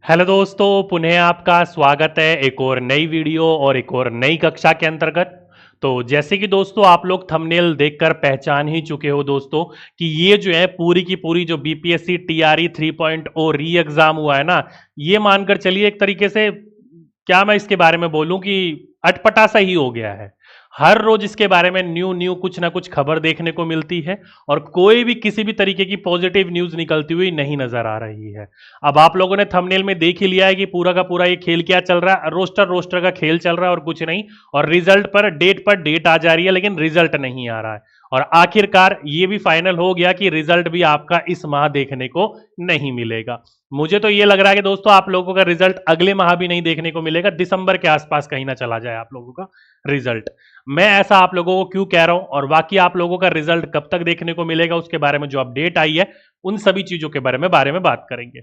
Hello दोस्तों, पुनः आपका स्वागत है एक और नई वीडियो और एक और नई कक्षा के अंतर्गत। तो जैसे कि दोस्तों आप लोग थंबनेल देखकर पहचान ही चुके हो दोस्तों कि ये जो है पूरी की पूरी जो बीपीएससी टीआरई 3.0 री एग्जाम हुआ है ना, ये मानकर चलिए एक तरीके से क्या मैं इसके बारे में बोलूं कि अटपटा सा ही हो गया है। हर रोज इसके बारे में न्यू न्यू कुछ ना कुछ खबर देखने को मिलती है और कोई भी किसी भी तरीके की पॉजिटिव न्यूज निकलती हुई नहीं नजर आ रही है। अब आप लोगों ने थंबनेल में देख ही लिया है कि पूरा का पूरा ये खेल क्या चल रहा है, रोस्टर रोस्टर का खेल चल रहा है और कुछ नहीं। और रिजल्ट पर डेट आ जा रही है लेकिन रिजल्ट नहीं आ रहा है। और आखिरकार ये भी फाइनल हो गया कि रिजल्ट भी आपका इस माह देखने को नहीं मिलेगा। मुझे तो ये लग रहा है कि दोस्तों आप लोगों का रिजल्ट अगले माह भी नहीं देखने को मिलेगा, दिसंबर के आसपास कहीं ना चला जाए आप लोगों का रिजल्ट। मैं ऐसा आप लोगों को क्यों कह रहा हूं और बाकी आप लोगों का रिजल्ट कब तक देखने को मिलेगा उसके बारे में जो अपडेट आई है, उन सभी चीजों के बारे में बात करेंगे।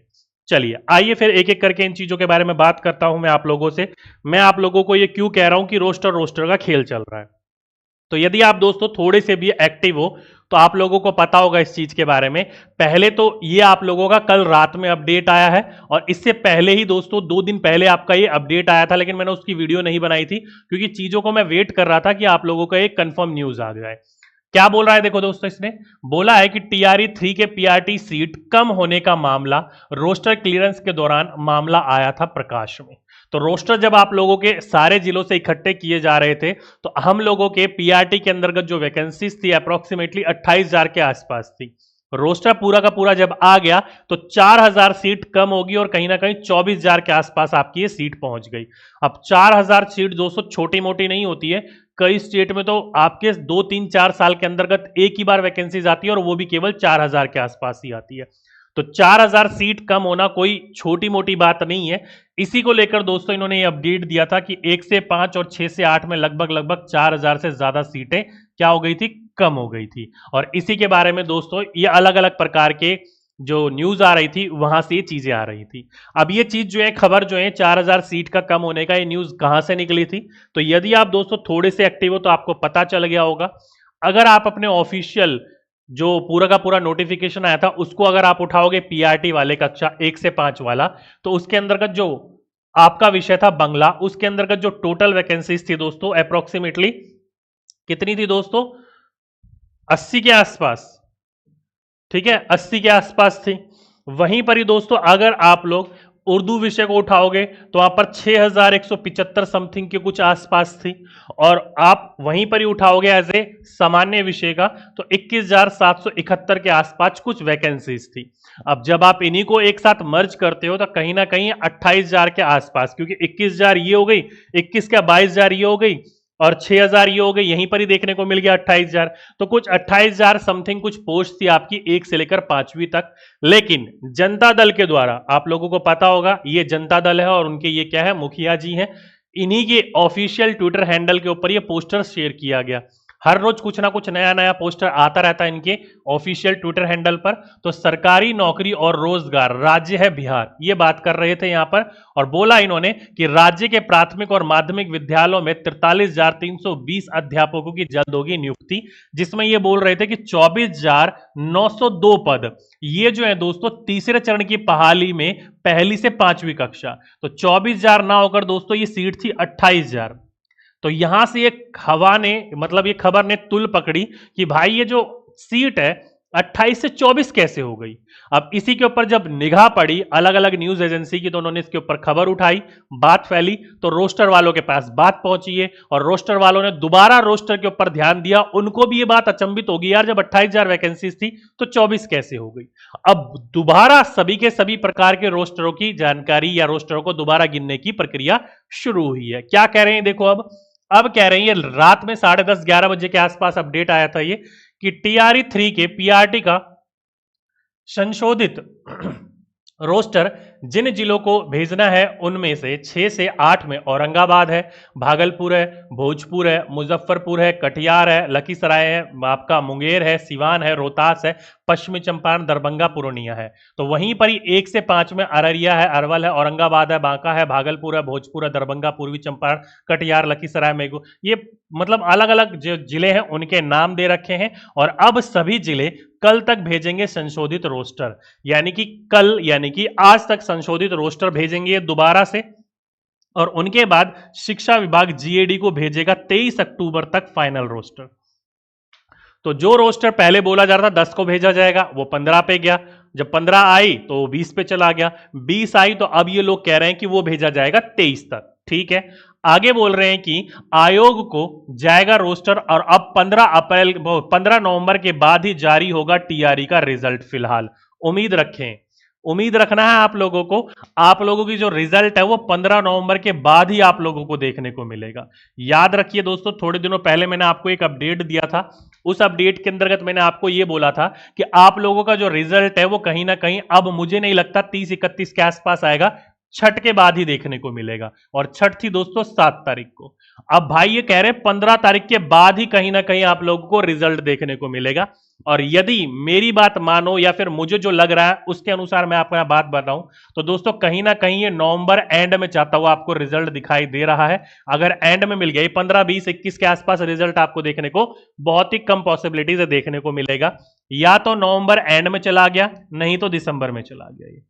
चलिए आइए फिर एक एक करके इन चीजों के बारे में बात करता हूं मैं आप लोगों से। मैं आप लोगों को ये क्यों कह रहा हूं कि रोस्टर रोस्टर का खेल चल रहा है। तो यदि आप दोस्तों थोड़े से भी एक्टिव हो तो आप लोगों को पता होगा इस चीज के बारे में। पहले तो ये आप लोगों का कल रात में अपडेट आया है और इससे पहले ही दोस्तों 2 दिन पहले आपका ये अपडेट आया था, लेकिन मैंने उसकी वीडियो नहीं बनाई थी क्योंकि चीजों को मैं वेट कर रहा था कि आप लोगों का एक कंफर्म न्यूज आ जाए। क्या बोल रहा है देखो दोस्तों, इसने बोला है कि टीआरई 3 के पीआरटी सीट कम होने का मामला रोस्टर क्लियरेंस के दौरान मामला आया था प्रकाश में। तो रोस्टर जब आप लोगों के सारे जिलों से इकट्ठे किए जा रहे थे तो हम लोगों के पीआरटी के अंतर्गत जो वैकेंसीज थी अप्रोक्सीमेटली 28,000 के आसपास थी। रोस्टर पूरा का पूरा जब आ गया तो 4,000 सीट कम होगी और कहीं ना कहीं 24,000 के आसपास आपकी ये सीट पहुंच गई। अब 4,000 सीट दोस्तों छोटी मोटी नहीं होती है। कई स्टेट में तो आपके 2 3 4 साल के अंतर्गत एक ही बार वैकेंसीज आती है और वो भी केवल 4,000 के आसपास ही आती है। तो 4,000 सीट कम होना कोई छोटी मोटी बात नहीं है। इसी को लेकर दोस्तों इन्होंने ये अपडेट दिया था कि 1 से 5 और 6 से 8 में लगभग लगभग 4,000 से ज्यादा सीटें क्या हो गई थी, कम हो गई थी। और इसी के बारे में दोस्तों ये अलग अलग प्रकार के जो न्यूज आ रही थी वहां से ये चीजें आ रही थी। अब ये चीज जो है, खबर जो है 4,000 सीट का कम होने का, ये न्यूज कहां से निकली थी। तो यदि आप दोस्तों थोड़े से एक्टिव हो तो आपको पता चल गया होगा। अगर आप अपने ऑफिशियल जो पूरा का पूरा नोटिफिकेशन आया था उसको अगर आप उठाओगे, पीआरटी वाले कक्षा 1 से 5 वाला, तो उसके अंतर्गत जो आपका विषय था बंगला, उसके अंतर्गत जो टोटल वैकेंसीज थी दोस्तों अप्रोक्सीमेटली कितनी थी दोस्तों, 80 के आसपास। ठीक है, 80 के आसपास थी। वहीं पर ही दोस्तों अगर आप लोग उर्दू विषय को उठाओगे तो वहां पर 6,175 समथिंग के कुछ आसपास थी। और आप वहीं पर ही उठाओगे एज ए सामान्य विषय का तो 21,771 के आसपास कुछ वैकेंसीज थी। अब जब आप इन्हीं को एक साथ मर्ज करते हो तो कहीं ना कहीं 28,000 के आसपास, क्योंकि 21,000 ये हो गई, 21 का 22,000 ये हो गई और 6,000 ये हो गई, यहीं पर ही देखने को मिल गया 28,000। तो कुछ 28,000 समथिंग कुछ पोस्ट थी आपकी 1 से लेकर 5वीं तक। लेकिन जनता दल के द्वारा, आप लोगों को पता होगा ये जनता दल है और उनके ये क्या है, मुखिया जी हैं, इन्हीं के ऑफिशियल ट्विटर हैंडल के ऊपर ये पोस्टर शेयर किया गया। हर रोज कुछ ना कुछ नया नया पोस्टर आता रहता है इनके ऑफिशियल ट्विटर हैंडल पर। तो सरकारी नौकरी और रोजगार राज्य है बिहार, ये बात कर रहे थे यहां पर। और बोला इन्होंने कि राज्य के प्राथमिक और माध्यमिक विद्यालयों में 43,320 अध्यापकों की जल्द होगी नियुक्ति, जिसमें ये बोल रहे थे कि 24,902 पद ये जो है दोस्तों तीसरे चरण की बहाली में पहली से 5वीं कक्षा। तो 24,000 ना होकर दोस्तों ये सीट थी 28,000। तो यहां से ये हवा ने, मतलब ये खबर ने तुल पकड़ी कि भाई ये जो सीट है 28 से 24 कैसे हो गई। अब इसी के ऊपर जब निगाह पड़ी अलग अलग न्यूज एजेंसी की तो उन्होंने इसके ऊपर खबर उठाई, बात फैली, तो रोस्टर वालों के पास बात पहुंची है और रोस्टर वालों ने दोबारा रोस्टर के ऊपर ध्यान दिया। उनको भी ये बात अचंभित होगी, यार जब 28,000 वैकेंसीज थी तो 24 कैसे हो गई। अब दोबारा सभी के सभी प्रकार के रोस्टरों की जानकारी या रोस्टरों को दोबारा गिनने की प्रक्रिया शुरू हुई है। क्या कह रहे हैं देखो, अब कह रहे हैं, ये रात में 10:30-11 बजे के आसपास अपडेट आया था ये कि टीआरई 3 के पीआरटी का संशोधित रोस्टर जिन जिलों को भेजना है उनमें से 6 से 8 में औरंगाबाद है, भागलपुर है, भोजपुर है, मुजफ्फरपुर है, कटिहार है, लखीसराय है, आपका मुंगेर है, सिवान है, रोहतास है, पश्चिमी चंपारण, दरभंगा, पूर्णिया है। तो वहीं पर ही 1 से 5 में अररिया है, अरवल है, औरंगाबाद है, बांका है, भागलपुर है, भोजपुर है, दरभंगा, पूर्वी चंपारण, कटिहार, लखीसराय, मेघू, ये मतलब अलग अलग जो जिले हैं उनके नाम दे रखे हैं। और अब सभी जिले कल तक भेजेंगे संशोधित रोस्टर, यानी कि कल, यानी कि आज तक संशोधित रोस्टर भेजेंगे दोबारा से, और उनके बाद शिक्षा विभाग जीएडी को भेजेगा 23 अक्टूबर तक फाइनल रोस्टर। तो जो रोस्टर पहले बोला जा रहा था 10 को भेजा जाएगा, वो 15 पे गया, जब 15 आई तो 20 पे चला गया, 20 आई तो अब ये लोग कह रहे हैं कि वो भेजा जाएगा 23 तक। ठीक है, आगे बोल रहे हैं कि आयोग को जाएगा रोस्टर, और अब 15 नवंबर के बाद ही जारी होगा टीआरई का रिजल्ट। फिलहाल उम्मीद रखें, उम्मीद रखना है आप लोगों को, आप लोगों की जो रिजल्ट है वो 15 नवंबर के बाद ही आप लोगों को देखने को मिलेगा। याद रखिए दोस्तों, थोड़े दिनों पहले मैंने आपको एक अपडेट दिया था, उस अपडेट के अंतर्गत मैंने आपको यह बोला था कि आप लोगों का जो रिजल्ट है वो कहीं ना कहीं, अब मुझे नहीं लगता 30-31 के आसपास आएगा, छठ के बाद ही देखने को मिलेगा। और छठ थी दोस्तों 7 तारीख को। अब भाई ये कह रहे हैं 15 तारीख के बाद ही कहीं ना कहीं आप लोगों को रिजल्ट देखने को मिलेगा। और यदि मेरी बात मानो या फिर मुझे जो लग रहा है उसके अनुसार मैं आपको यहां बात बताऊं, तो दोस्तों कहीं ना कहीं ये नवंबर एंड में जाता हुआ आपको रिजल्ट दिखाई दे रहा है। अगर एंड में मिल गया, 15, 20, 21 के आसपास रिजल्ट आपको देखने को बहुत ही कम पॉसिबिलिटीज देखने को मिलेगा। या तो नवंबर एंड में चला गया, नहीं तो दिसंबर में चला गया। ये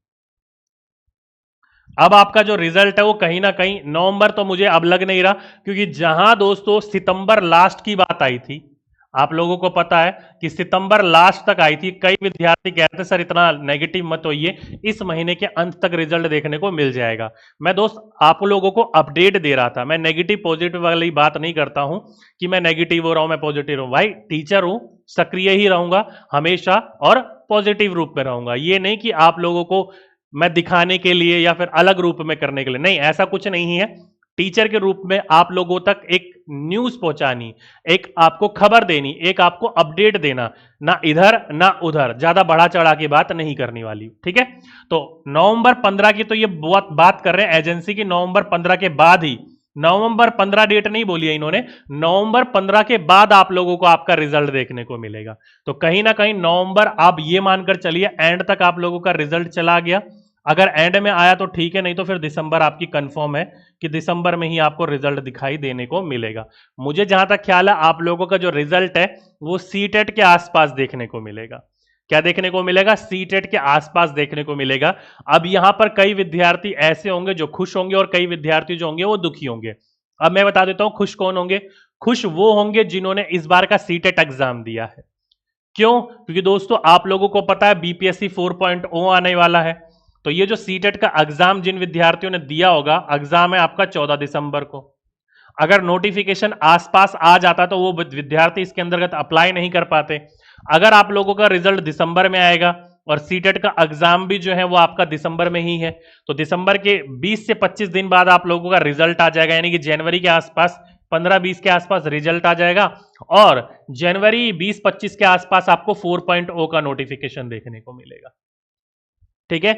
अब आपका जो रिजल्ट है वो कहीं ना कहीं नवंबर तो मुझे अब लग नहीं रहा, क्योंकि जहां दोस्तों सितंबर लास्ट की बात आई थी, आप लोगों को पता है कि सितंबर लास्ट तक आई थी, कई विद्यार्थी कहते सर इतना नेगेटिव मत होइए, इस महीने के अंत तक रिजल्ट देखने को मिल जाएगा। मैं दोस्त आप लोगों को अपडेट दे रहा था, मैं नेगेटिव पॉजिटिव वाली बात नहीं करता हूं कि मैं नेगेटिव हो रहा हूं, मैं पॉजिटिव हूं। भाई टीचर हूं, सक्रिय ही रहूंगा हमेशा और पॉजिटिव रूप में रहूंगा। ये नहीं कि आप लोगों को मैं दिखाने के लिए या फिर अलग रूप में करने के लिए, नहीं, ऐसा कुछ नहीं है। टीचर के रूप में आप लोगों तक एक न्यूज पहुंचानी, एक आपको खबर देनी, एक आपको अपडेट देना, ना इधर ना उधर, ज्यादा बढ़ा चढ़ा की बात नहीं करनी वाली। ठीक है, तो नवंबर 15 की तो ये बात कर रहे हैं एजेंसी की, नवंबर 15 के बाद ही, नवंबर 15 डेट नहीं बोली है इन्होंने, नवंबर 15 के बाद आप लोगों को आपका रिजल्ट देखने को मिलेगा। तो कहीं ना कहीं नवंबर आप ये मानकर चलिए एंड तक आप लोगों का रिजल्ट चला गया। अगर एंड में आया तो ठीक है, नहीं तो फिर दिसंबर आपकी कंफर्म है कि दिसंबर में ही आपको रिजल्ट दिखाई देने को मिलेगा। मुझे जहां तक ख्याल है आप लोगों का जो रिजल्ट है वो सीटेट के आसपास देखने को मिलेगा। क्या देखने को मिलेगा? सीटेट के आसपास देखने को मिलेगा। अब यहां पर कई विद्यार्थी ऐसे होंगे जो खुश होंगे और कई विद्यार्थी जो होंगे वो दुखी होंगे। अब मैं बता देता हूं खुश कौन होंगे। खुश वो होंगे जिन्होंने इस बार का सीटेट एग्जाम दिया है। क्यों? क्योंकि दोस्तों आप लोगों को पता है बीपीएससी 4.0 आने वाला है। तो ये जो सीटेट का एग्जाम जिन विद्यार्थियों ने दिया होगा, एग्जाम है आपका 14 दिसंबर को। अगर नोटिफिकेशन आसपास आ जाता तो वो विद्यार्थी इसके अंतर्गत अप्लाई नहीं कर पाते। अगर आप लोगों का रिजल्ट दिसंबर में आएगा और सीटेट का एग्जाम भी जो है वो आपका दिसंबर में ही है, तो दिसंबर के 20 से 25 दिन बाद आप लोगों का रिजल्ट आ जाएगा, यानी कि जनवरी के आसपास 15-20 के आसपास रिजल्ट आ जाएगा, और जनवरी 20-25 के आसपास आपको 4.0 का नोटिफिकेशन देखने को मिलेगा। ठीक है,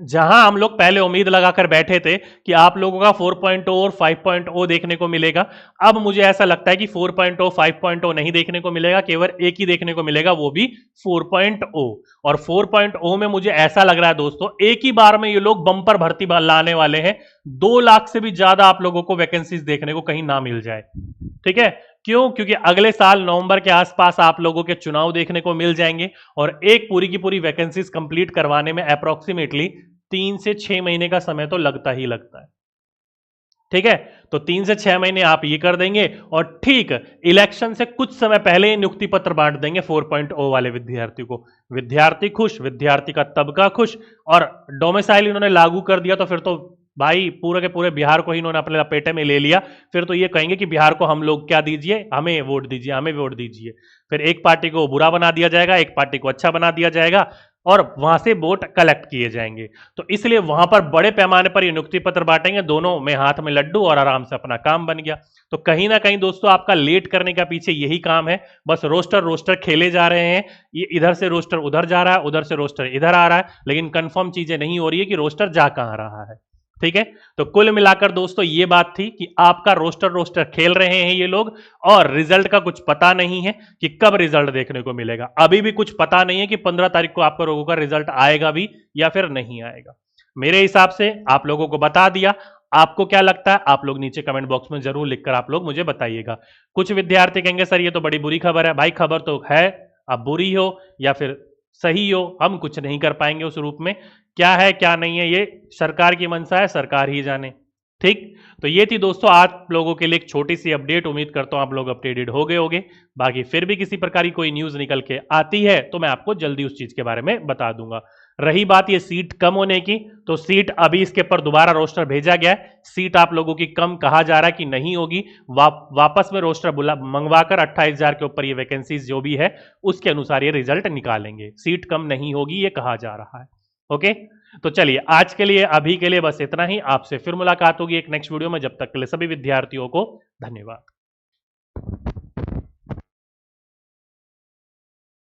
जहां हम लोग पहले उम्मीद लगाकर बैठे थे कि आप लोगों का 4.0 और 5.0 देखने को मिलेगा, अब मुझे ऐसा लगता है कि 4.0 5.0 नहीं देखने को मिलेगा, केवल एक ही देखने को मिलेगा, वो भी 4.0। और 4.0 में मुझे ऐसा लग रहा है दोस्तों एक ही बार में ये लोग बम्पर भर्ती लाने वाले हैं, 2 लाख से भी ज्यादा आप लोगों को वैकेंसीज देखने को कहीं ना मिल जाए। ठीक है, क्यों? क्योंकि अगले साल नवंबर के आसपास आप लोगों के चुनाव देखने को मिल जाएंगे, और एक पूरी की पूरी वैकेंसीज कंप्लीट करवाने में अप्रोक्सीमेटली 3 से 6 महीने का समय तो लगता ही लगता है। ठीक है, तो 3 से 6 महीने आप ये कर देंगे, और ठीक इलेक्शन से कुछ समय पहले नियुक्ति पत्र बांट देंगे 4.0 वाले विद्यार्थी को। विद्यार्थी खुश, विद्यार्थी का तबका खुश, और डोमिसाइल इन्होंने लागू कर दिया तो फिर तो भाई पूरे के पूरे बिहार को ही इन्होंने अपने लपेटे में ले लिया। फिर तो ये कहेंगे कि बिहार को हम लोग क्या दीजिए, हमें वोट दीजिए, हमें वोट दीजिए। फिर एक पार्टी को बुरा बना दिया जाएगा, एक पार्टी को अच्छा बना दिया जाएगा, और वहां से वोट कलेक्ट किए जाएंगे। तो इसलिए वहां पर बड़े पैमाने पर ये नियुक्ति पत्र बांटेंगे, दोनों में हाथ में लड्डू, और आराम से अपना काम बन गया। तो कहीं ना कहीं दोस्तों आपका लेट करने का पीछे यही काम है, बस रोस्टर रोस्टर खेले जा रहे हैं, ये इधर से रोस्टर उधर जा रहा है, उधर से रोस्टर इधर आ रहा है, लेकिन कंफर्म चीजें नहीं हो रही है कि रोस्टर जा कहां रहा है। ठीक है, तो कुल मिलाकर दोस्तों ये बात थी कि आपका रोस्टर खेल रहे हैं ये लोग, और रिजल्ट का कुछ पता नहीं है कि कब रिजल्ट देखने को मिलेगा। अभी भी कुछ पता नहीं है कि 15 तारीख को आपका लोगों का रिजल्ट आएगा भी या फिर नहीं आएगा। मेरे हिसाब से आप लोगों को बता दिया। आपको क्या लगता है आप लोग नीचे कमेंट बॉक्स में जरूर लिखकर आप लोग मुझे बताइएगा। कुछ विद्यार्थी कहेंगे सर ये तो बड़ी बुरी खबर है। भाई खबर तो है, अब बुरी हो या फिर सही हो, हम कुछ नहीं कर पाएंगे उस रूप में। क्या है क्या नहीं है, ये सरकार की मंशा है, सरकार ही जाने। ठीक, तो ये थी दोस्तों आप लोगों के लिए एक छोटी सी अपडेट। उम्मीद करता हूं आप लोग अपडेटेड हो गए होंगे। बाकी फिर भी किसी प्रकार की कोई न्यूज निकल के आती है तो मैं आपको जल्दी उस चीज के बारे में बता दूंगा। रही बात ये सीट कम होने की, तो सीट अभी इसके ऊपर दोबारा रोस्टर भेजा गया है। सीट आप लोगों की कम कहा जा रहा है कि नहीं होगी। वापस में रोस्टर मंगवाकर 28,000 के ऊपर ये वैकेंसीज जो भी है उसके अनुसार ये रिजल्ट निकालेंगे। सीट कम नहीं होगी ये कहा जा रहा है। ओके, तो चलिए आज के लिए अभी के लिए बस इतना ही। आपसे फिर मुलाकात होगी एक नेक्स्ट वीडियो में। जब तक के लिए सभी विद्यार्थियों को धन्यवाद।